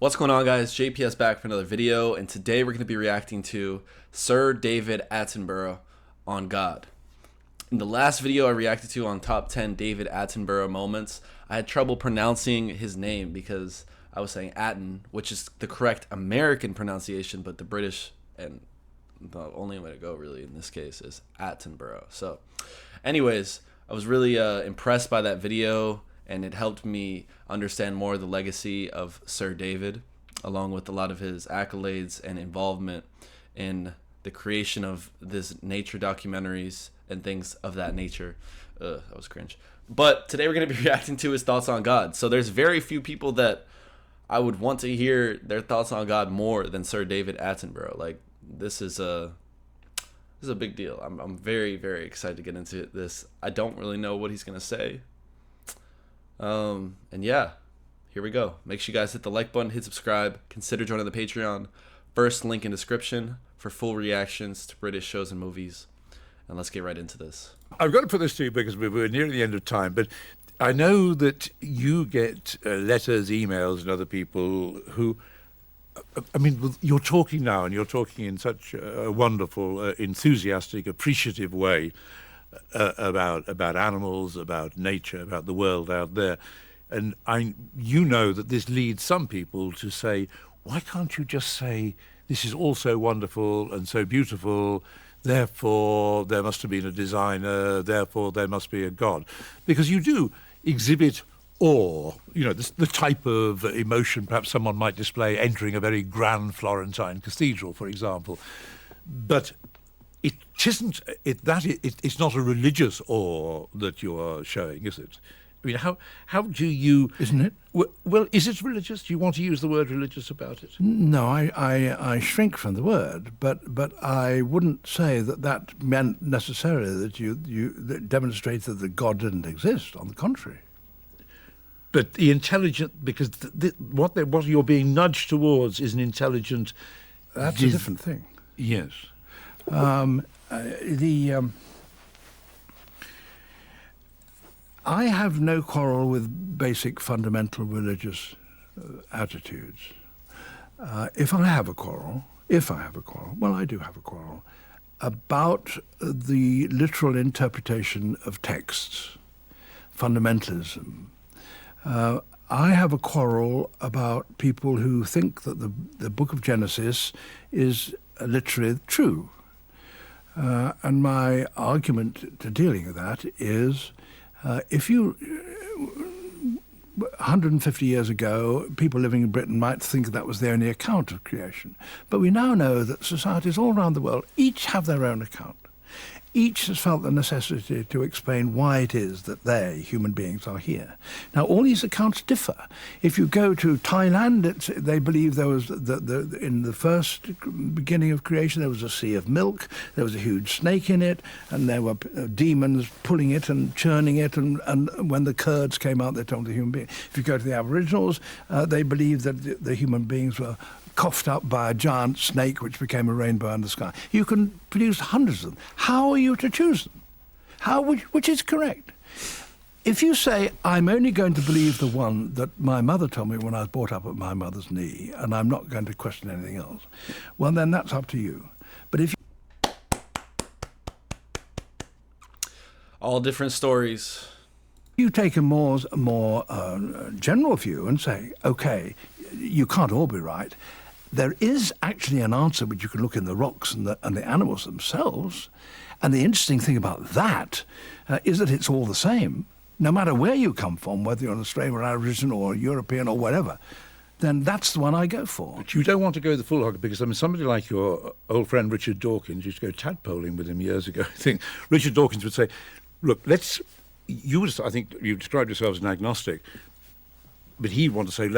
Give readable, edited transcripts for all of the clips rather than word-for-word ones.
What's going on, guys? JPS back for another video, and today we're going to be reacting to Sir David Attenborough on God. In the last video I reacted to on top 10 David Attenborough moments, I had trouble pronouncing his name because I was saying Atten, which is the correct American pronunciation, but the British and the only way to go really in this case is Attenborough. So anyways, I was really impressed by that video, and it helped me understand more the legacy of Sir David, along with a lot of his accolades and involvement in the creation of this nature documentaries and things of that nature. That was cringe. But today we're going to be reacting to his thoughts on God. So there's very few people that I would want to hear their thoughts on God more than Sir David Attenborough. Like, this is a big deal. I'm very, very excited to get into this. I don't really know what he's going to say. And yeah, here we go. Make sure you guys hit the like button, hit subscribe, consider joining the Patreon. First link in description for full reactions to British shows and movies. And let's get right into this. I've got to put this to you because we're nearing the end of time, but I know that you get letters, emails, and other people who, I mean, you're talking now, and you're talking in such a wonderful, enthusiastic, appreciative way about animals, about nature, about the world out there. And you know that this leads some people to say, why can't you just say, this is all so wonderful and so beautiful, therefore there must have been a designer, therefore there must be a God? Because you do exhibit awe, you know, the type of emotion perhaps someone might display entering a very grand Florentine cathedral, for example. But it's not a religious awe that you are showing, is it? I mean, how do you... Isn't it? Well, is it religious? Do you want to use the word religious about it? No, I shrink from the word, but I wouldn't say that meant necessarily that demonstrated that God didn't exist. On the contrary. But the intelligent, because what you're being nudged towards is an intelligent... That's a different thing. Yes. I have no quarrel with basic fundamental religious attitudes. If I have a quarrel, well, I do have a quarrel, about the literal interpretation of texts, fundamentalism. I have a quarrel about people who think that the book of Genesis is literally true. And my argument to dealing with that is, if you, 150 years ago, people living in Britain might think that was the only account of creation. But we now know that societies all around the world each have their own account. Each has felt the necessity to explain why it is that they, human beings, are here. Now, all these accounts differ. If you go to Thailand, they believe there was, in the first beginning of creation, there was a sea of milk, there was a huge snake in it, and there were demons pulling it and churning it, and when the curds came out, they told the human being. If you go to the Aboriginals, they believe that the human beings were coughed up by a giant snake which became a rainbow in the sky. You can produce hundreds of them. How are you to choose them? Which is correct? If you say, I'm only going to believe the one that my mother told me when I was brought up at my mother's knee, and I'm not going to question anything else, well, then that's up to you. But if All different stories. you take a more general view and say, okay, you can't all be right, there is actually an answer which you can look in the rocks and the animals themselves. And the interesting thing about that is that it's all the same. No matter where you come from, whether you're an Australian or Aboriginal or European or whatever, then that's the one I go for. But you don't want to go the full hog, because I mean, somebody like your old friend Richard Dawkins, used to go tadpoling with him years ago. I think Richard Dawkins would say, look, I think you described yourself as an agnostic, but he'd want to say,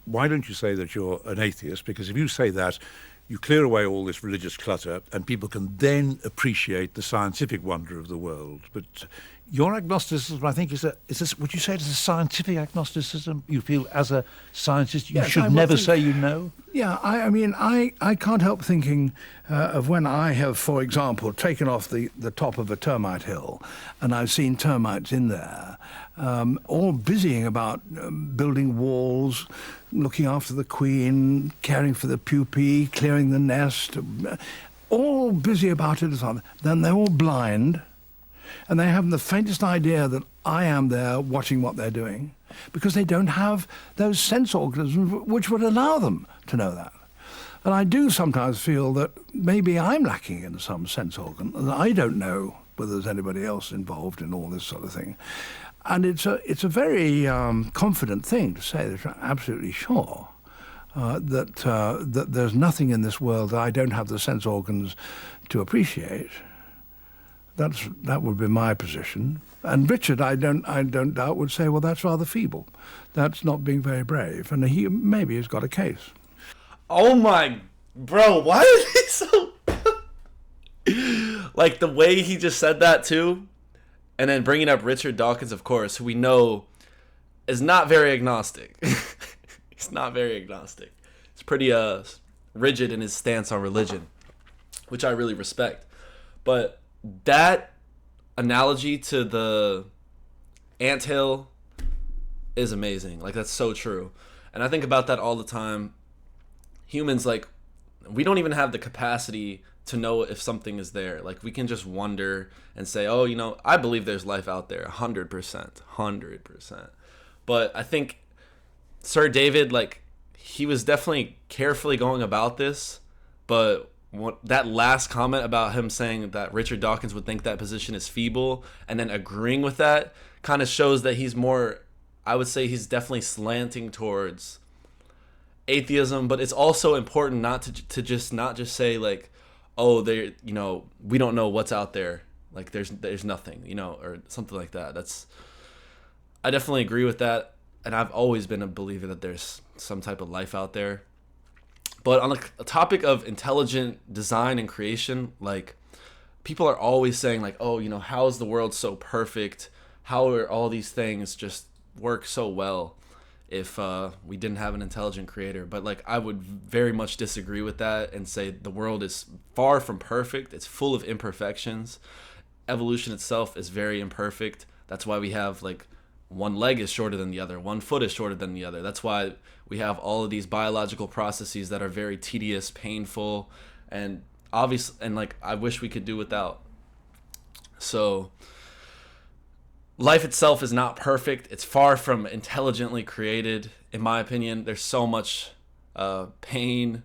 why don't you say that you're an atheist? Because if you say that, you clear away all this religious clutter, and people can then appreciate the scientific wonder of the world. But your agnosticism, I think, would you say it is a scientific agnosticism? You feel, as a scientist, you should never say you know? Yeah, I mean, I can't help thinking of when I have, for example, taken off the top of a termite hill, and I've seen termites in there, all busying about building walls, looking after the queen, caring for the pupae, clearing the nest, all busy about it. Then they're all blind, and they haven't the faintest idea that I am there watching what they're doing, because they don't have those sense organisms which would allow them to know that. And I do sometimes feel that maybe I'm lacking in some sense organ, and I don't know whether there's anybody else involved in all this sort of thing. And it's a very confident thing to say that you're absolutely sure that there's nothing in this world that I don't have the sense organs to appreciate. That would be my position. And Richard, I don't doubt, would say, well, that's rather feeble. That's not being very brave. And he maybe has got a case. Oh my, bro, why is he so... Like, the way he just said that, too, and then bringing up Richard Dawkins, of course, who we know is not very agnostic. He's not very agnostic. He's pretty rigid in his stance on religion, which I really respect. But that analogy to the anthill is amazing. Like, that's so true. And I think about that all the time. Humans, like, we don't even have the capacity to know if something is there. Like, we can just wonder and say, oh, you know, I believe there's life out there 100%. But I think Sir David, like, he was definitely carefully going about this, but that last comment about him saying that Richard Dawkins would think that position is feeble and then agreeing with that kind of shows that he's more, I would say he's definitely slanting towards atheism. But it's also important not to just say, like, oh, there, you know, we don't know what's out there, like there's nothing, you know, or something like that. I definitely agree with that, and I've always been a believer that there's some type of life out there. But on a topic of intelligent design and creation, like, people are always saying, like, oh, you know, how is the world so perfect? How are all these things just work so well if we didn't have an intelligent creator? But, like, I would very much disagree with that and say the world is far from perfect. It's full of imperfections. Evolution itself is very imperfect. That's why we have, like, one leg is shorter than the other, one foot is shorter than the other. That's why we have all of these biological processes that are very tedious, painful, and obvious, and, like, I wish we could do without. So life itself is not perfect. It's far from intelligently created, in my opinion. There's so much pain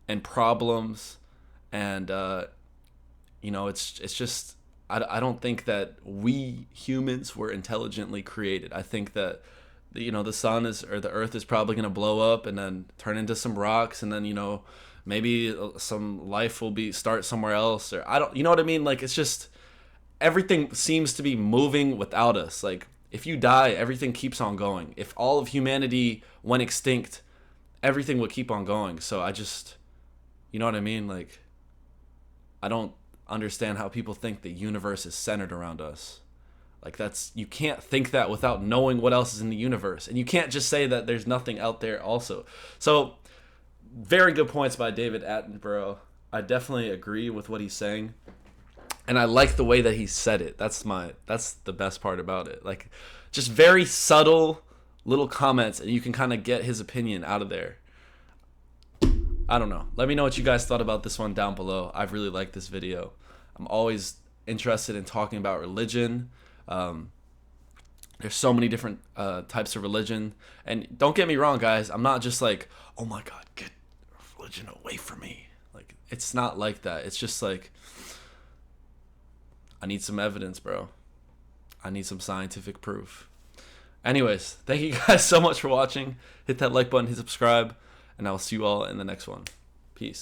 and problems, and you know, it's just, I don't think that we humans were intelligently created. I think that, you know, the sun is, or the earth is probably going to blow up and then turn into some rocks, and then, you know, maybe some life will start somewhere else, or you know what I mean? Like, it's just, everything seems to be moving without us. Like, if you die, everything keeps on going. If all of humanity went extinct, everything would keep on going. So I just, you know what I mean? Like, I don't understand how people think the universe is centered around us. Like, you can't think that without knowing what else is in the universe. And you can't just say that there's nothing out there also. So, very good points by David Attenborough. I definitely agree with what he's saying. And I like the way that he said it. That's the best part about it. Like, just very subtle little comments, and you can kind of get his opinion out of there. I don't know. Let me know what you guys thought about this one down below. I've really liked this video. I'm always interested in talking about religion. There's so many different types of religion. And don't get me wrong, guys. I'm not just like, oh my God, get religion away from me. Like, it's not like that. It's just like, I need some evidence, bro. I need some scientific proof. Anyways, thank you guys so much for watching. Hit that like button, hit subscribe, and I will see you all in the next one. Peace.